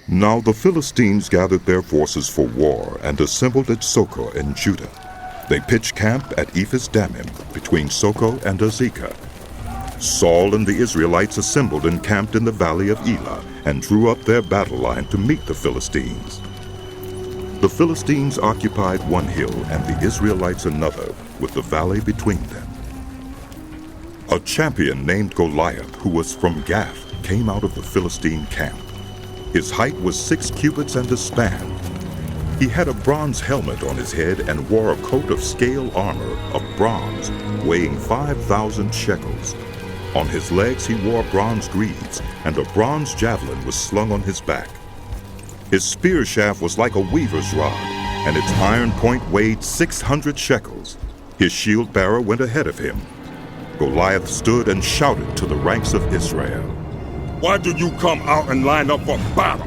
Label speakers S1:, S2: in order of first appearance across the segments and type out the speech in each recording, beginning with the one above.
S1: Now the Philistines gathered their forces for war and assembled at Socoh in Judah. They pitched camp at Ephes-Dammim between Socoh and Azekah. Saul and the Israelites assembled and camped in the valley of Elah and drew up their battle line to meet the Philistines. The Philistines occupied one hill and the Israelites another, with the valley between them. A champion named Goliath, who was from Gath, came out of the Philistine camp. His height was 6 cubits and a span. He had a bronze helmet on his head and wore a coat of scale armor of bronze, weighing 5,000 shekels. On his legs he wore bronze greaves, and a bronze javelin was slung on his back. His spear shaft was like a weaver's rod, and its iron point weighed 600 shekels. His shield bearer went ahead of him. Goliath stood and shouted to the ranks of Israel,
S2: "Why do you come out and line up for battle?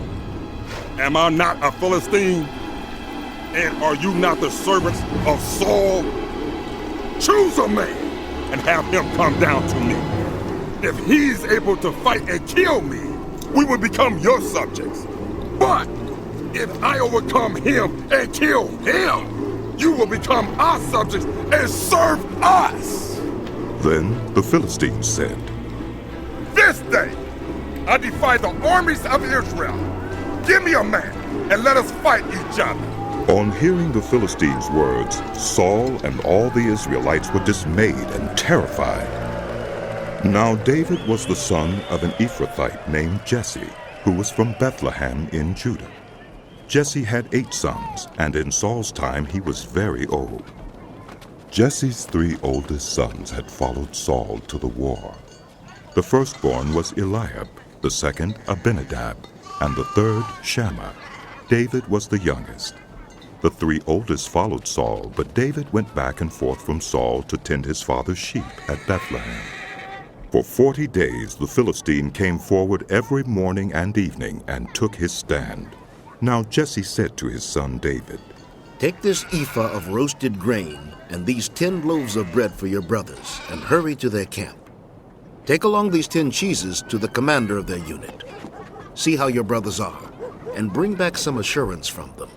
S2: Am I not a Philistine? And are you not the servants of Saul? Choose a man and have him come down to me. If he's able to fight and kill me, we will become your subjects. But if I overcome him and kill him, you will become our subjects and serve us."
S1: Then the Philistines said,
S2: "This day I defy the armies of Israel. Give me a man and let us fight each other."
S1: On hearing the Philistines' words, Saul and all the Israelites were dismayed and terrified. Now David was the son of an Ephrathite named Jesse, who was from Bethlehem in Judah. Jesse had 8 sons, and in Saul's time he was very old. Jesse's 3 oldest sons had followed Saul to the war. The firstborn was Eliab, the second Abinadab, and the third Shammah. David was the youngest. The 3 oldest followed Saul, but David went back and forth from Saul to tend his father's sheep at Bethlehem. For 40 days the Philistine came forward every morning and evening and took his stand. Now Jesse said to his son David,
S3: "Take this ephah of roasted grain and these 10 loaves of bread for your brothers, and hurry to their camp. Take along these 10 cheeses to the commander of their unit. See how your brothers are, and bring back some assurance from them.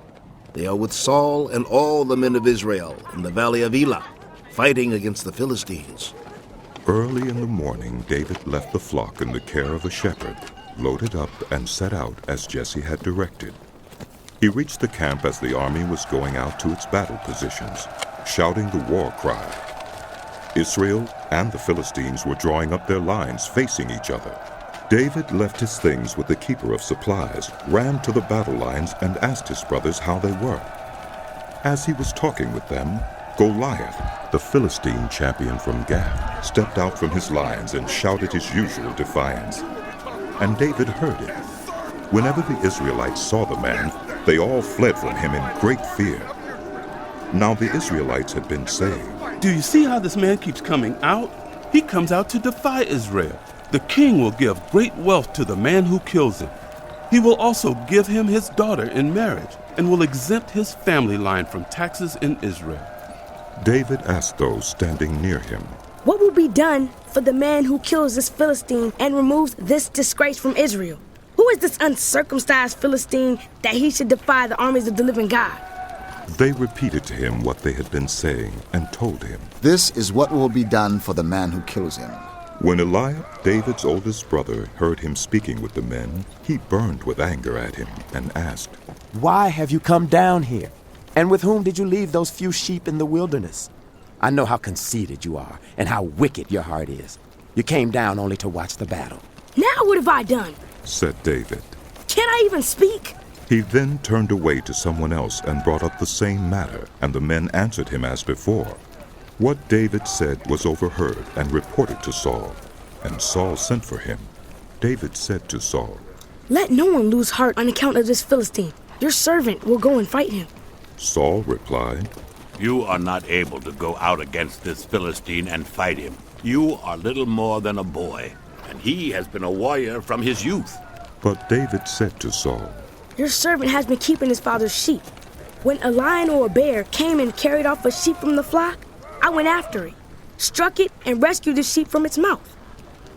S3: They are with Saul and all the men of Israel in the valley of Elah, fighting against the Philistines."
S1: Early in the morning David left the flock in the care of a shepherd, loaded up and set out as Jesse had directed. He reached the camp as the army was going out to its battle positions, shouting the war cry. Israel and the Philistines were drawing up their lines facing each other. David left his things with the keeper of supplies, ran to the battle lines, and asked his brothers how they were. As he was talking with them, Goliath, the Philistine champion from Gath, stepped out from his lines and shouted his usual defiance. And David heard it. Whenever the Israelites saw the man, they all fled from him in great fear. Now the Israelites had been saying,
S4: "Do you see how this man keeps coming out? He comes out to defy Israel. The king will give great wealth to the man who kills him. He will also give him his daughter in marriage and will exempt his family line from taxes in Israel."
S1: David asked those standing near him,
S5: "What will be done for the man who kills this Philistine and removes this disgrace from Israel? Who is this uncircumcised Philistine that he should defy the armies of the living God?"
S1: They repeated to him what they had been saying and told him,
S6: "This is what will be done for the man who kills him."
S1: When Eliab, David's oldest brother, heard him speaking with the men, he burned with anger at him and asked,
S7: "Why have you come down here? And with whom did you leave those few sheep in the wilderness? I know how conceited you are and how wicked your heart is. You came down only to watch the battle."
S5: "Now what have I done?"
S1: said David.
S5: "Can't I even speak?"
S1: He then turned away to someone else and brought up the same matter, and the men answered him as before. What David said was overheard and reported to Saul, and Saul sent for him. David said to Saul,
S5: "Let no one lose heart on account of this Philistine. Your servant will go and fight him."
S1: Saul replied,
S8: "You are not able to go out against this Philistine and fight him. You are little more than a boy, and he has been a warrior from his youth."
S1: But David said to Saul,
S5: "Your servant has been keeping his father's sheep. When a lion or a bear came and carried off a sheep from the flock, I went after it, struck it, and rescued the sheep from its mouth.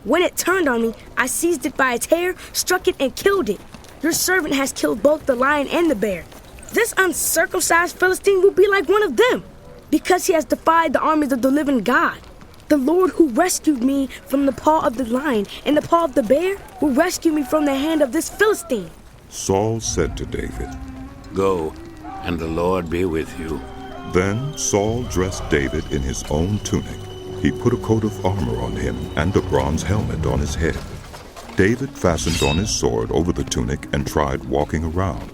S5: When it turned on me, I seized it by its hair, struck it, and killed it. Your servant has killed both the lion and the bear. This uncircumcised Philistine will be like one of them, because he has defied the armies of the living God. The Lord who rescued me from the paw of the lion and the paw of the bear will rescue me from the hand of this Philistine.
S1: Saul said to David,
S8: Go, and the Lord be with you.
S1: Then Saul dressed David in his own tunic. He put a coat of armor on him and a bronze helmet on his head. David fastened on his sword over the tunic and tried walking around,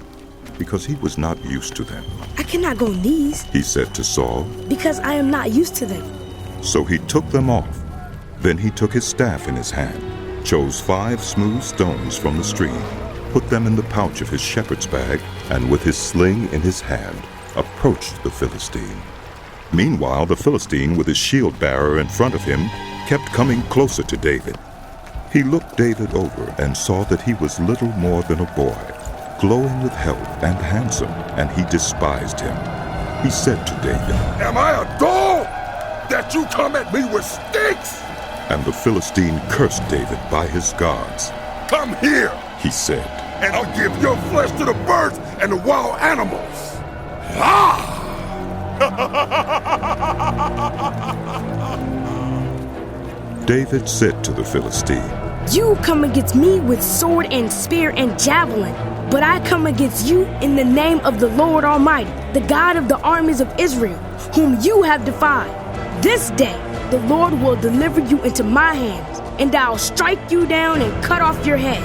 S1: because he was not used to them.
S5: I cannot go in these,
S1: He said to Saul,
S5: because I am not used to them.
S1: So he took them off. Then he took his staff in his hand, chose 5 smooth stones from the stream, put them in the pouch of his shepherd's bag, and with his sling in his hand, approached the Philistine. Meanwhile, the Philistine, with his shield-bearer in front of him, kept coming closer to David. He looked David over and saw that he was little more than a boy, glowing with health and handsome, and he despised him. He said to David,
S2: Am I a dog that you come at me with sticks?
S1: and the Philistine cursed David by his gods.
S2: Come here,
S1: He said,
S2: and I'll give your flesh to the birds and the wild animals. Ah!
S1: David said to the Philistine,
S5: You come against me with sword and spear and javelin, but I come against you in the name of the Lord Almighty, the God of the armies of Israel, whom you have defied. This day the Lord will deliver you into my hands, and I'll strike you down and cut off your head.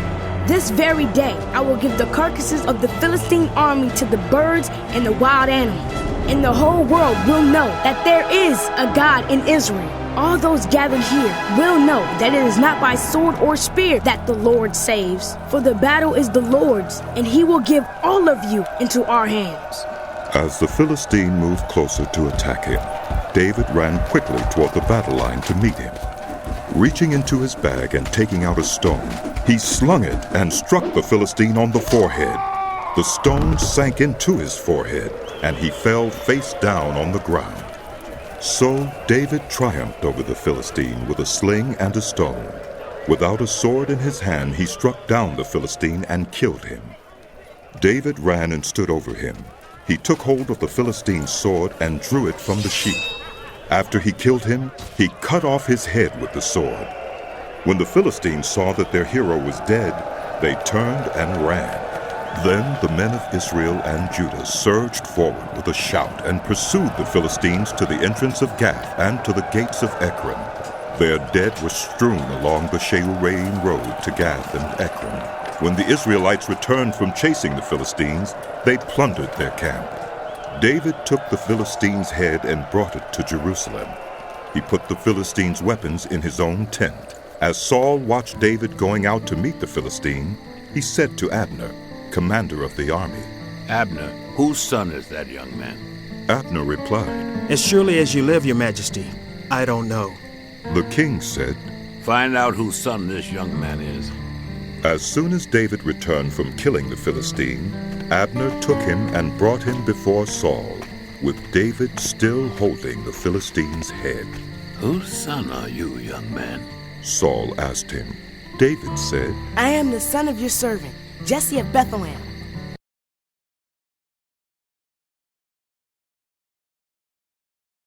S5: This very day I will give the carcasses of the Philistine army to the birds and the wild animals, and the whole world will know that there is a God in Israel. All those gathered here will know that it is not by sword or spear that the Lord saves, for the battle is the Lord's, and he will give all of you into our hands.
S1: As the Philistine moved closer to attack him, David ran quickly toward the battle line to meet him. Reaching into his bag and taking out a stone, he slung it and struck the Philistine on the forehead. The stone sank into his forehead, and he fell face down on the ground. So David triumphed over the Philistine with a sling and a stone. Without a sword in his hand, he struck down the Philistine and killed him. David ran and stood over him. He took hold of the Philistine's sword and drew it from the sheath. After he killed him, he cut off his head with the sword. When the Philistines saw that their hero was dead, they turned and ran. Then the men of Israel and Judah surged forward with a shout and pursued the Philistines to the entrance of Gath and to the gates of Ekron. Their dead were strewn along the She'uraim road to Gath and Ekron. When the Israelites returned from chasing the Philistines, they plundered their camp. David took the Philistines' head and brought it to Jerusalem. He put the Philistines' weapons in his own tent. As Saul watched David going out to meet the Philistine, he said to Abner, commander of the army,
S8: Abner, whose son is that young man?
S1: Abner replied,
S9: As surely as you live, your majesty, I don't know.
S1: The king said,
S8: Find out whose son this young man is.
S1: As soon as David returned from killing the Philistine, Abner took him and brought him before Saul, with David still holding the Philistine's head.
S8: Whose son are you, young man?
S1: Saul asked him. David said,
S10: I am the son of your servant, Jesse of Bethlehem.